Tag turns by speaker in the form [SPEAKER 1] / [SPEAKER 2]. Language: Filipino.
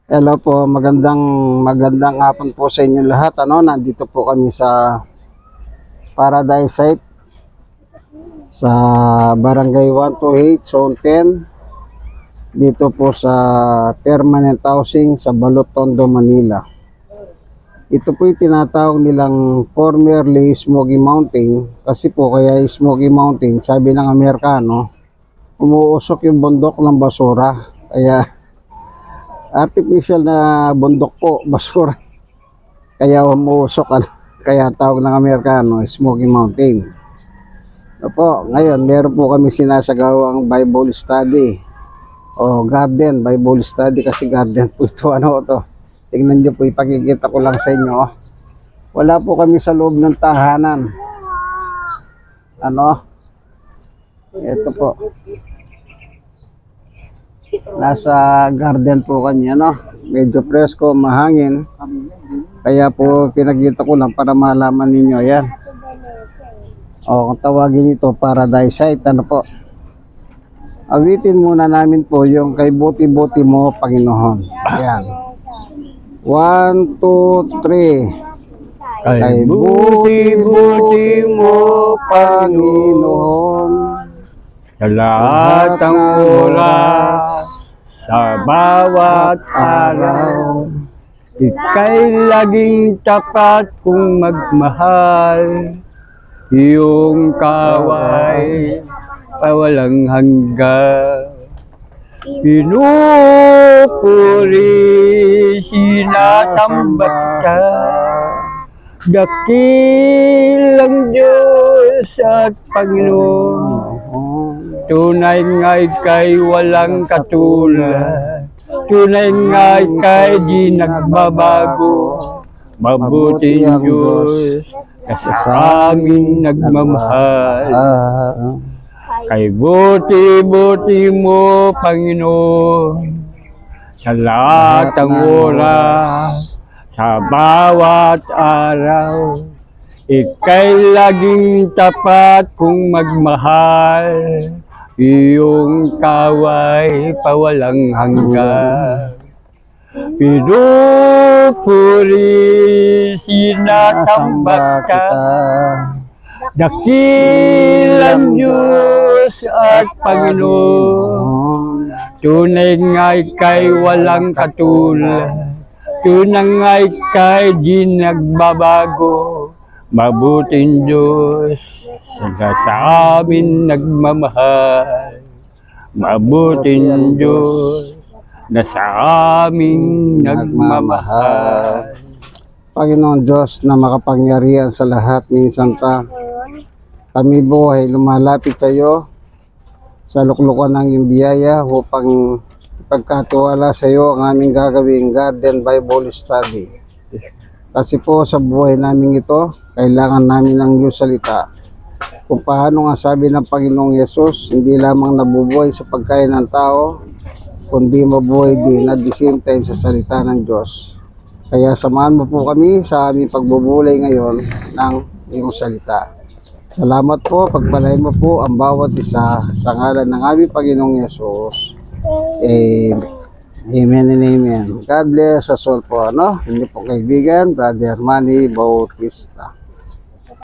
[SPEAKER 1] Hello po, magandang hapon po sa inyo lahat. Nandito po kami sa Paradise Site sa Barangay 128, Zone 10. Dito po sa permanent housing sa Balot, Tondo, Manila. Ito po yung tinatawag nilang formerly Smoky Mountain. Kasi po kaya Smoky Mountain, sabi ng Amerikano, umuusok yung bundok ng basura. Kaya artificial na bundok po, basura. Kaya umuusok, kaya tawag ng Amerikano, Smoky Mountain. Po, ngayon, meron po kami sinasagawang Bible study. O garden, Bible study kasi garden po ito. Tingnan nyo po, ipakikita ko lang sa inyo. Wala po kami sa loob ng tahanan. Ito po. Nasa garden po kanya, medyo presko, mahangin, kaya po pinakita ko lang para malaman ninyo. Yan, kung tawagin ito Paradise Site. Po, awitin muna namin po yung Kay Buti-Buti Mo Panginoon. Yan, 1, 2, 3. Kay buti-buti mo Panginoon,
[SPEAKER 2] sa lahat ng oras, sa bawat araw, ika'y laging tapat kung magmahal. Iyong kaway pawalang hanggan. Pinupuri, sinasamba ka, dakilang Diyos at Panginoon. Tunay nga ika'y walang katulad, tunay nga ika'y di nagbabago. Mabuting Diyos na sa amin nagmamahal. Kay buti-buti mo Panginoon, sa lahat ng oras, sa bawat araw, ika'y laging tapat kung magmahal. Iyong kaway pawalang hanggan. Pinupuri, sinasamba ka, dakilang Diyos at Panginoon. Tunay nga ika'y walang katulad, tunay nga ika'y di nagbabago. Mabuting Diyos na sa amin nagmamahal. Mabuting Diyos na sa amin nagmamahal.
[SPEAKER 1] Panginoon Diyos na makapangyarihan sa lahat, minsan kami buhay lumalapit sa iyo sa luklukan ng iyong biyaya upang ipagkatiwala sa iyo ang aming gagawing Garden Bible Study. Kasi po sa buhay namin ito, kailangan namin ng iyong salita. Kung paano nga sabi ng Panginoong Yesus, hindi lamang nabubuhay sa pagkain ng tao, kundi mabuhay din at the same time sa salita ng Diyos. Kaya samahan mo po kami sa aming pagbubulay ngayon ng iyong salita. Salamat po, pagpalain mo po ang bawat isa sa ngalan ng aming Panginoong Yesus. Amen and amen. God bless us all po. Hindi po kaibigan, Brother Manny Bautista.